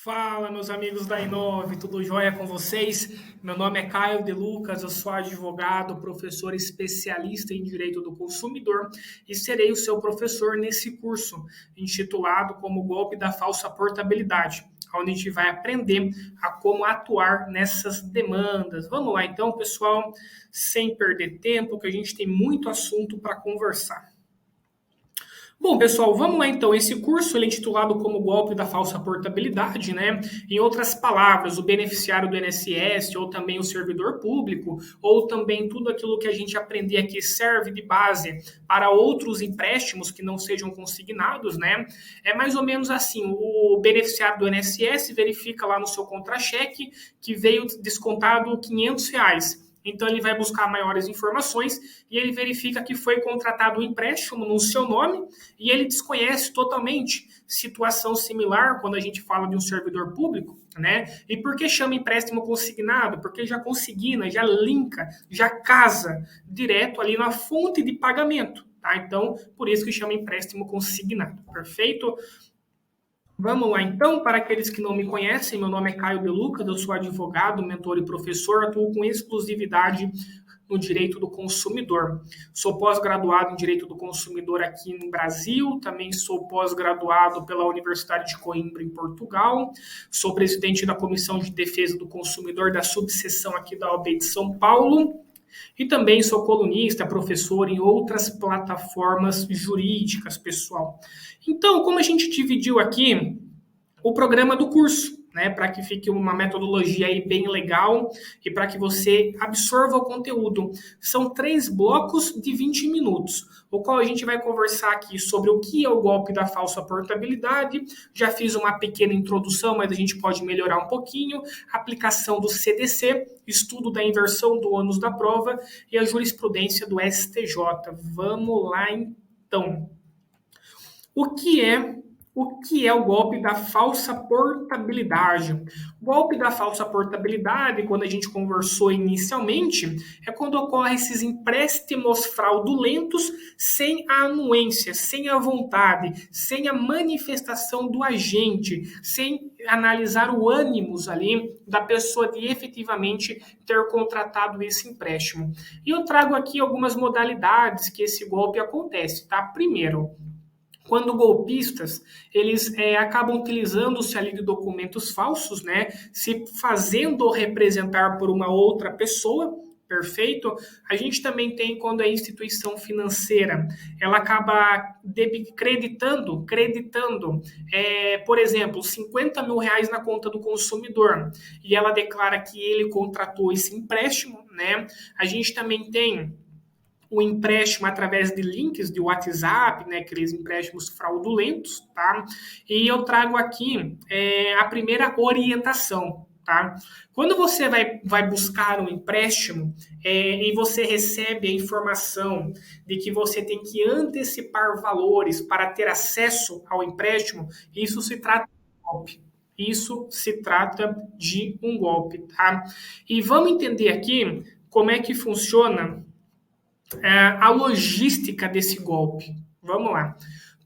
Fala, meus amigos da Inove, tudo jóia com vocês? Meu nome é Caio De Lucas, eu sou advogado, professor especialista em Direito do Consumidor e serei o seu professor nesse curso, intitulado como Golpe da Falsa Portabilidade, onde a gente vai aprender a como atuar nessas demandas. Vamos lá então, pessoal, sem perder tempo, que a gente tem muito assunto para conversar. Bom, pessoal, vamos lá então. Esse curso ele é intitulado como Golpe da Falsa Portabilidade, né? Em outras palavras, o beneficiário do INSS, ou também o servidor público, ou também tudo aquilo que a gente aprender aqui serve de base para outros empréstimos que não sejam consignados, né? É mais ou menos assim: o beneficiário do INSS verifica lá no seu contra-cheque que veio descontado R$ 500. Então, ele vai buscar maiores informações e ele verifica que foi contratado um empréstimo no seu nome e ele desconhece totalmente situação similar quando a gente fala de um servidor público, né? E por que chama empréstimo consignado? Porque já consigna, já linka, já casa direto ali na fonte de pagamento, tá? Então, por isso que chama empréstimo consignado, perfeito? Vamos lá, então, para aqueles que não me conhecem, meu nome é Caio De Lucas, eu sou advogado, mentor e professor, atuo com exclusividade no direito do consumidor. Sou pós-graduado em direito do consumidor aqui no Brasil, também sou pós-graduado pela Universidade de Coimbra, em Portugal, sou presidente da Comissão de Defesa do Consumidor da subseção aqui da OAB de São Paulo, e também sou colunista, professor em outras plataformas jurídicas, pessoal. Então, como a gente dividiu aqui o programa do curso, né, para que fique uma metodologia aí bem legal e para que você absorva o conteúdo. São 3 blocos de 20 minutos, o qual a gente vai conversar aqui sobre o que é o golpe da falsa portabilidade. Já fiz uma pequena introdução, mas a gente pode melhorar um pouquinho. Aplicação do CDC, estudo da inversão do ônus da prova e a jurisprudência do STJ. Vamos lá, então. O que é o golpe da falsa portabilidade? O golpe da falsa portabilidade, quando a gente conversou inicialmente, é quando ocorrem esses empréstimos fraudulentos sem a anuência, sem a vontade, sem a manifestação do agente, sem analisar o ânimos ali da pessoa de efetivamente ter contratado esse empréstimo. E eu trago aqui algumas modalidades que esse golpe acontece, tá? Primeiro, quando golpistas eles acabam utilizando-se ali de documentos falsos, né, se fazendo representar por uma outra pessoa, perfeito? A gente também tem quando a instituição financeira ela acaba creditando, por exemplo, R$ 50.000 na conta do consumidor e ela declara que ele contratou esse empréstimo, né? A gente também tem o empréstimo através de links de WhatsApp, né, aqueles empréstimos fraudulentos, tá? E eu trago aqui a primeira orientação, tá? Quando você vai buscar um empréstimo e você recebe a informação de que você tem que antecipar valores para ter acesso ao empréstimo, isso se trata de um golpe. Isso se trata de um golpe, tá? E vamos entender aqui como é que funciona a logística desse golpe. Vamos lá.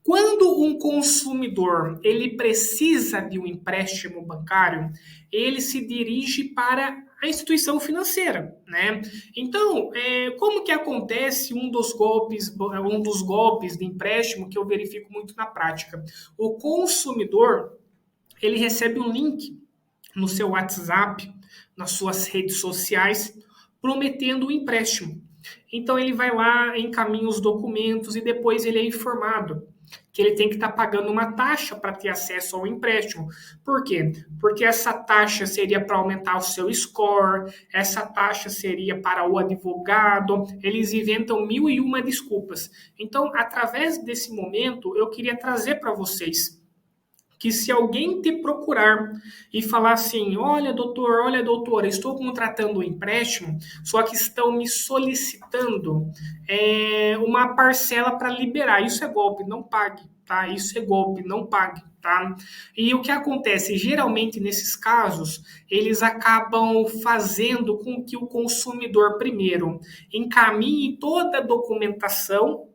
Quando um consumidor ele precisa de um empréstimo bancário, ele se dirige para a instituição financeira, né? Então, como que acontece um dos golpes de empréstimo que eu verifico muito na prática? O consumidor ele recebe um link no seu WhatsApp, nas suas redes sociais, prometendo um empréstimo. Então ele vai lá, encaminha os documentos e depois ele é informado que ele tem que estar pagando uma taxa para ter acesso ao empréstimo. Por quê? Porque essa taxa seria para aumentar o seu score, essa taxa seria para o advogado, eles inventam 1001 desculpas. Então, através desse momento, eu queria trazer para vocês que se alguém te procurar e falar assim, olha doutora, estou contratando um empréstimo, só que estão me solicitando uma parcela para liberar, isso é golpe, não pague, tá? Isso é golpe, não pague, tá? E o que acontece, geralmente nesses casos, eles acabam fazendo com que o consumidor, primeiro, encaminhe toda a documentação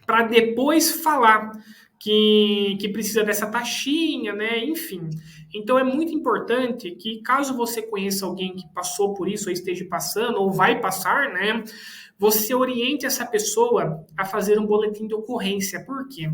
para depois falar que precisa dessa taxinha, né? Enfim. Então é muito importante que, caso você conheça alguém que passou por isso, ou esteja passando, ou vai passar, né? Você oriente essa pessoa a fazer um boletim de ocorrência. Por quê?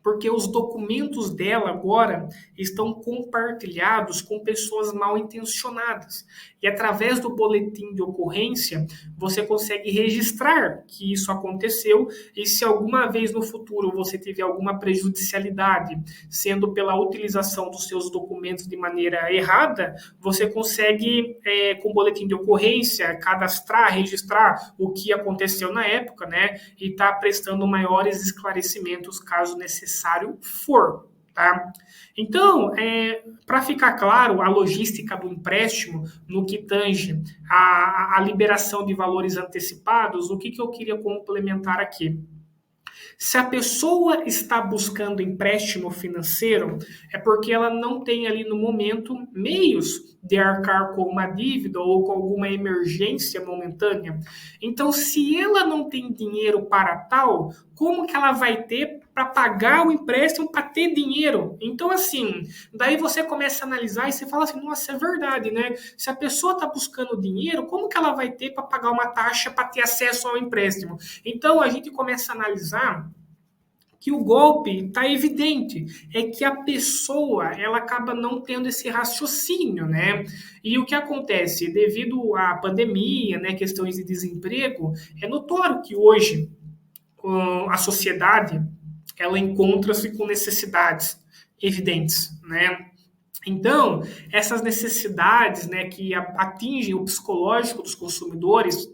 Porque os documentos dela agora estão compartilhados com pessoas mal intencionadas. E através do boletim de ocorrência, você consegue registrar que isso aconteceu e se alguma vez no futuro você tiver alguma prejudicialidade, sendo pela utilização dos seus documentos de maneira errada, você consegue, com o boletim de ocorrência, cadastrar, registrar o que aconteceu na época, né? E estar prestando maiores esclarecimentos caso necessário for. Tá? Então, para ficar claro, a logística do empréstimo no que tange a liberação de valores antecipados, o que eu queria complementar aqui? Se a pessoa está buscando empréstimo financeiro, é porque ela não tem ali no momento meios de arcar com uma dívida ou com alguma emergência momentânea. Então, se ela não tem dinheiro para tal, como que ela vai ter para pagar o empréstimo para ter dinheiro? Então, assim, daí você começa a analisar e você fala assim, nossa, é verdade, né? Se a pessoa está buscando dinheiro, como que ela vai ter para pagar uma taxa para ter acesso ao empréstimo? Então, a gente começa a analisar que o golpe está evidente, é que a pessoa ela acaba não tendo esse raciocínio, né? E o que acontece devido à pandemia, né, questões de desemprego, é notório que hoje a sociedade ela encontra-se com necessidades evidentes, né? Então, essas necessidades, né, que atingem o psicológico dos consumidores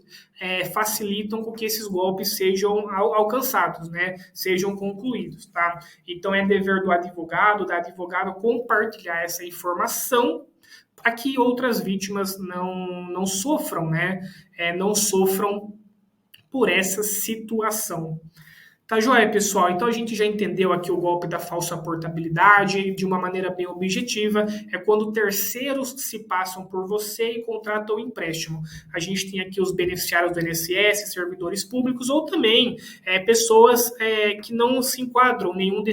facilitam com que esses golpes sejam alcançados, né, sejam concluídos, tá? Então, é dever do advogado, da advogada compartilhar essa informação para que outras vítimas não sofram, né, não sofram por essa situação. Tá joia, pessoal? Então a gente já entendeu aqui o golpe da falsa portabilidade de uma maneira bem objetiva. É quando terceiros se passam por você e contratam o empréstimo. A gente tem aqui os beneficiários do INSS, servidores públicos ou também pessoas que não se enquadram em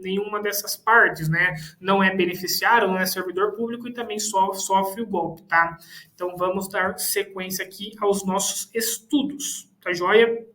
nenhuma dessas partes, né? Não é beneficiário, não é servidor público e também sofre o golpe, tá? Então vamos dar sequência aqui aos nossos estudos. Tá joia?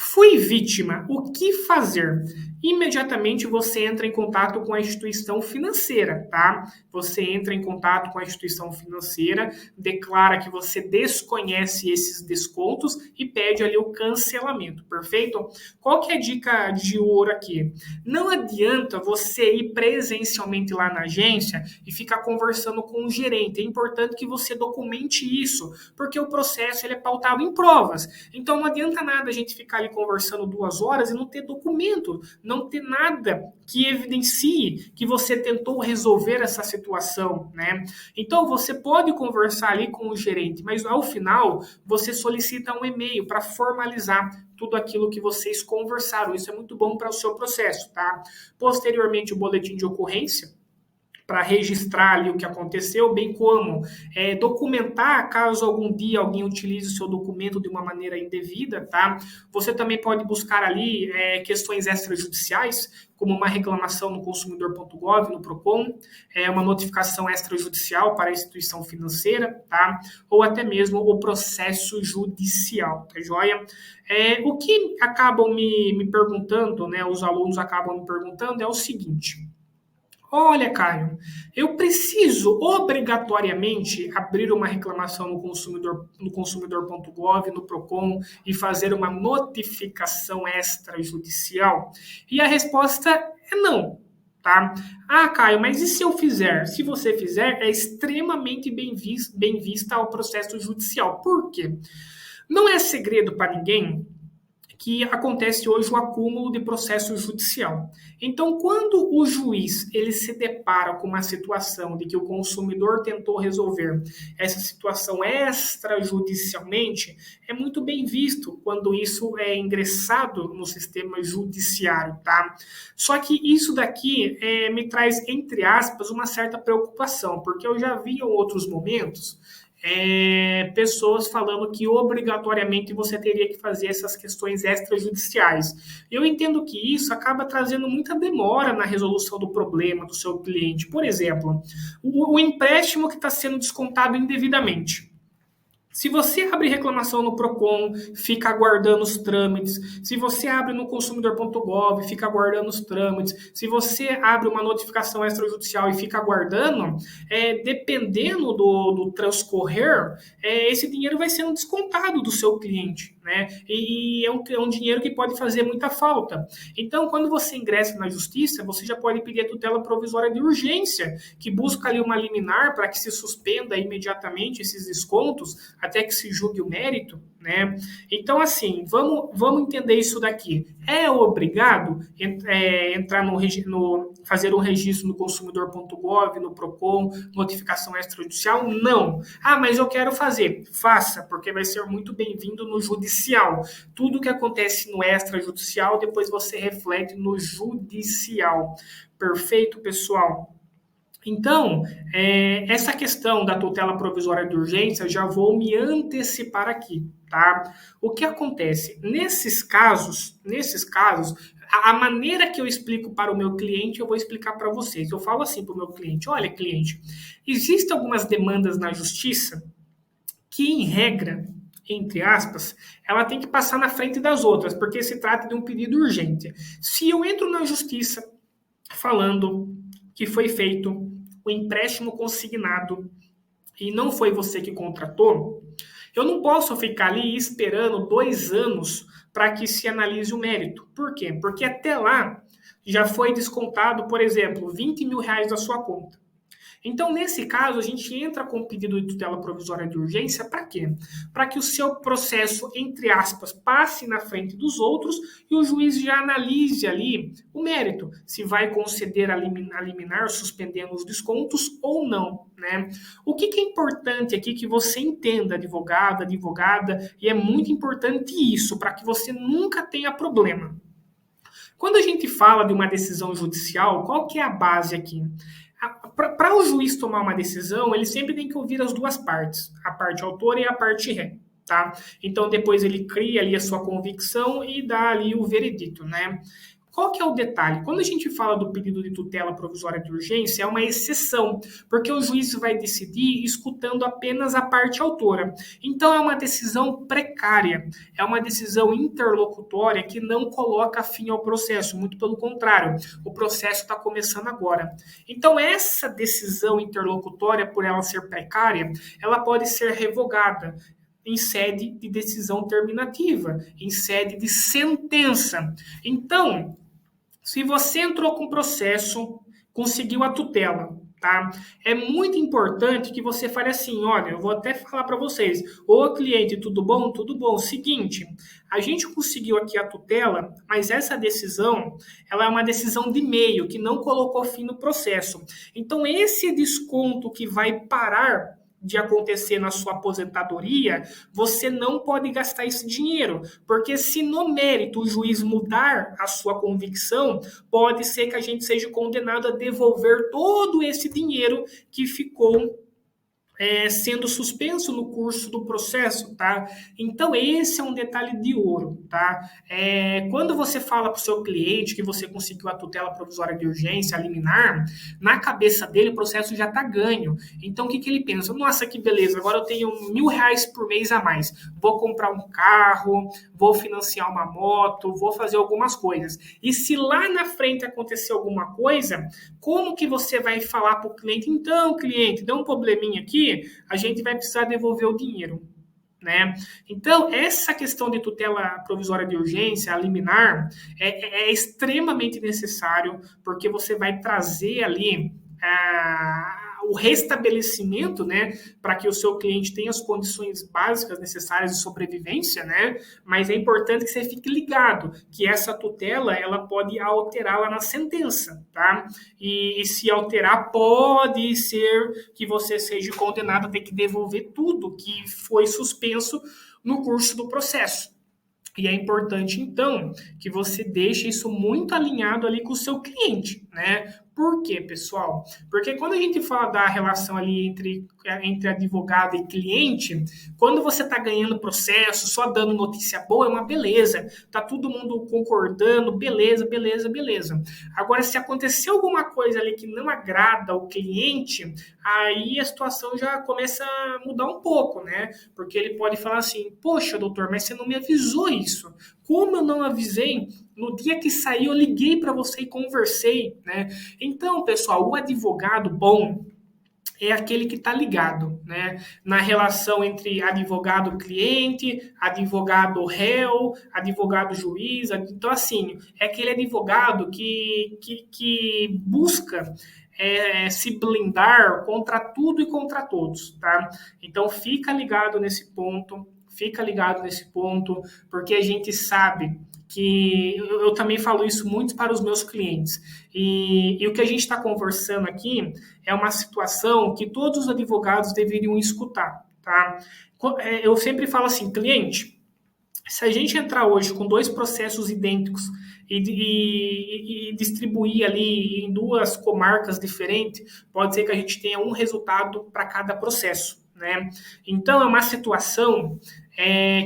Fui vítima, o que fazer? Imediatamente você entra em contato com a instituição financeira, tá? Você entra em contato com a instituição financeira, declara que você desconhece esses descontos e pede ali o cancelamento, perfeito? Qual que é a dica de ouro aqui? Não adianta você ir presencialmente lá na agência e ficar conversando com o gerente. É importante que você documente isso, porque o processo ele é pautado em provas. Então não adianta nada a gente ficar ali conversando 2 horas e não ter documento, não ter nada que evidencie que você tentou resolver essa situação, né? Então você pode conversar ali com o gerente, mas ao final você solicita um e-mail para formalizar tudo aquilo que vocês conversaram. Isso é muito bom para o seu processo, tá? Posteriormente, o boletim de ocorrência, para registrar ali o que aconteceu, bem como documentar caso algum dia alguém utilize o seu documento de uma maneira indevida, tá? Você também pode buscar ali questões extrajudiciais, como uma reclamação no consumidor.gov, no PROCON, uma notificação extrajudicial para a instituição financeira, tá? Ou até mesmo o processo judicial, tá joia? O que acabam me perguntando, né, os alunos acabam me perguntando é o seguinte: olha, Caio, eu preciso obrigatoriamente abrir uma reclamação no consumidor.gov, no PROCON e fazer uma notificação extrajudicial? E a resposta é não. Tá? Ah, Caio, mas e se eu fizer? Se você fizer, é extremamente bem vista ao processo judicial. Por quê? Não é segredo para ninguém que acontece hoje o acúmulo de processo judicial. Então, quando o juiz ele se depara com uma situação de que o consumidor tentou resolver essa situação extrajudicialmente, é muito bem visto quando isso é ingressado no sistema judiciário, tá? Só que isso daqui me traz, entre aspas, uma certa preocupação, porque eu já vi em outros momentos pessoas falando que obrigatoriamente você teria que fazer essas questões extrajudiciais. Eu entendo que isso acaba trazendo muita demora na resolução do problema do seu cliente. Por exemplo, o empréstimo que está sendo descontado indevidamente. Se você abre reclamação no Procon, fica aguardando os trâmites. Se você abre no consumidor.gov, fica aguardando os trâmites. Se você abre uma notificação extrajudicial e fica aguardando, dependendo do transcorrer, esse dinheiro vai sendo descontado do seu cliente, né? E é um dinheiro que pode fazer muita falta. Então, quando você ingressa na justiça, você já pode pedir a tutela provisória de urgência, que busca ali uma liminar para que se suspenda imediatamente esses descontos, até que se julgue o mérito, né? Então, assim, vamos entender isso daqui. É obrigado entrar fazer um registro no consumidor.gov, no Procon, notificação extrajudicial? Não. Ah, mas eu quero fazer. Faça, porque vai ser muito bem-vindo no judicial. Tudo que acontece no extrajudicial, depois você reflete no judicial. Perfeito, pessoal? Então, essa questão da tutela provisória de urgência, já vou me antecipar aqui, tá? O que acontece? Nesses casos, a maneira que eu explico para o meu cliente, eu vou explicar para vocês. Eu falo assim para o meu cliente: olha, cliente, existem algumas demandas na justiça que, em regra, entre aspas, ela tem que passar na frente das outras, porque se trata de um pedido urgente. Se eu entro na justiça falando que foi feito o empréstimo consignado e não foi você que contratou, eu não posso ficar ali esperando 2 anos para que se analise o mérito. Por quê? Porque até lá já foi descontado, por exemplo, R$ 20.000 da sua conta. Então, nesse caso, a gente entra com o pedido de tutela provisória de urgência para quê? Para que o seu processo, entre aspas, passe na frente dos outros e o juiz já analise ali o mérito, se vai conceder a liminar, suspendendo os descontos ou não, né? O que é importante aqui que você entenda, advogada, e é muito importante isso, para que você nunca tenha problema. Quando a gente fala de uma decisão judicial, qual que é a base aqui? Para o juiz tomar uma decisão, ele sempre tem que ouvir as duas partes, a parte autora e a parte ré, tá? Então, depois ele cria ali a sua convicção e dá ali o veredito, né? Qual que é o detalhe? Quando a gente fala do pedido de tutela provisória de urgência, é uma exceção, porque o juiz vai decidir escutando apenas a parte autora. Então, é uma decisão precária, é uma decisão interlocutória que não coloca fim ao processo, muito pelo contrário, o processo está começando agora. Então, essa decisão interlocutória, por ela ser precária, ela pode ser revogada em sede de decisão terminativa, em sede de sentença. Então, se você entrou com processo, conseguiu a tutela, tá? É muito importante que você fale assim: olha, eu vou até falar para vocês: ô cliente, tudo bom? Tudo bom. Seguinte, a gente conseguiu aqui a tutela, mas essa decisão, ela é uma decisão de meio, que não colocou fim no processo. Então, esse desconto que vai parar de acontecer na sua aposentadoria, você não pode gastar esse dinheiro, porque se no mérito o juiz mudar a sua convicção, pode ser que a gente seja condenado a devolver todo esse dinheiro que ficou sendo suspenso no curso do processo, tá? Então, esse é um detalhe de ouro, tá? Quando você fala para o seu cliente que você conseguiu a tutela provisória de urgência, a liminar, na cabeça dele o processo já está ganho. Então, o que ele pensa? Nossa, que beleza, agora eu tenho R$ 1.000 por mês a mais. Vou comprar um carro, vou financiar uma moto, vou fazer algumas coisas. E se lá na frente acontecer alguma coisa, como que você vai falar para o cliente? Então, cliente, deu um probleminha aqui, a gente vai precisar devolver o dinheiro, né? Então, essa questão de tutela provisória de urgência, a liminar, é extremamente necessário, porque você vai trazer ali o restabelecimento, né, para que o seu cliente tenha as condições básicas necessárias de sobrevivência, né? Mas é importante que você fique ligado que essa tutela ela pode alterar lá na sentença, tá? E se alterar, pode ser que você seja condenado a ter que devolver tudo que foi suspenso no curso do processo. E é importante, então, que você deixe isso muito alinhado ali com o seu cliente, né? Por quê, pessoal? Porque quando a gente fala da relação ali entre advogado e cliente, quando você está ganhando processo, só dando notícia boa, é uma beleza. Tá todo mundo concordando, beleza, beleza, beleza. Agora, se acontecer alguma coisa ali que não agrada o cliente, aí a situação já começa a mudar um pouco, né? Porque ele pode falar assim: poxa, doutor, mas você não me avisou isso. Como eu não avisei? No dia que saiu, eu liguei para você e conversei, né? Então, pessoal, o advogado bom é aquele que está ligado, né? Na relação entre advogado-cliente, advogado-réu, advogado-juiz. Então, assim, é aquele advogado que busca se blindar contra tudo e contra todos, tá? Então, fica ligado nesse ponto, porque a gente sabe que eu também falo isso muito para os meus clientes. E o que a gente está conversando aqui é uma situação que todos os advogados deveriam escutar, tá? Eu sempre falo assim, cliente, se a gente entrar hoje com dois processos idênticos e distribuir ali em duas comarcas diferentes, pode ser que a gente tenha um resultado para cada processo, né? Então é uma situação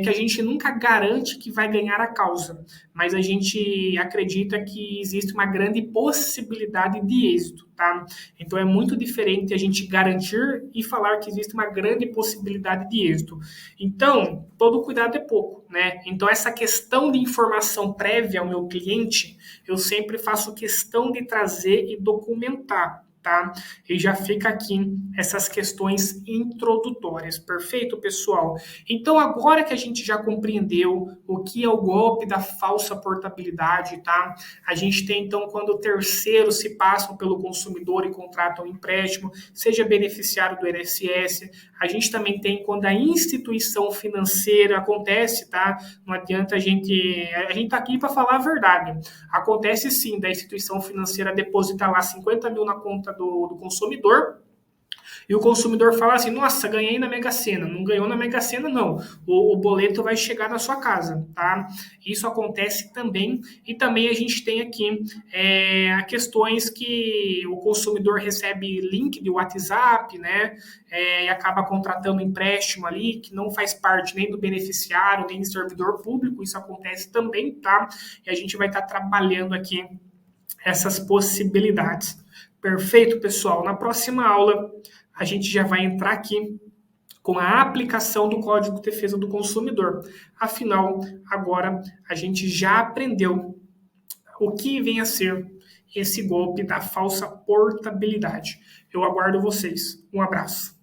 que a gente nunca garante que vai ganhar a causa, mas a gente acredita que existe uma grande possibilidade de êxito, tá? Então é muito diferente a gente garantir e falar que existe uma grande possibilidade de êxito. Então, todo cuidado é pouco, né? Então, essa questão de informação prévia ao meu cliente, eu sempre faço questão de trazer e documentar, tá? E já fica aqui essas questões introdutórias, perfeito, pessoal? Então, agora que a gente já compreendeu o que é o golpe da falsa portabilidade, tá? A gente tem, então, quando terceiros se passam pelo consumidor e contratam um empréstimo, seja beneficiário do INSS. A gente também tem quando a instituição financeira acontece, tá? Não adianta a gente tá aqui para falar a verdade. Acontece sim da instituição financeira depositar lá 50 mil na conta do consumidor, e o consumidor fala assim: nossa, ganhei na Mega Sena. Não ganhou na Mega Sena, não. O boleto vai chegar na sua casa, tá? Isso acontece também. E também a gente tem aqui questões que o consumidor recebe link de WhatsApp, né? E acaba contratando empréstimo ali, que não faz parte nem do beneficiário, nem do servidor público. Isso acontece também, tá? E a gente vai estar trabalhando aqui essas possibilidades. Perfeito, pessoal? Na próxima aula, a gente já vai entrar aqui com a aplicação do Código de Defesa do Consumidor. Afinal, agora a gente já aprendeu o que vem a ser esse golpe da falsa portabilidade. Eu aguardo vocês. Um abraço.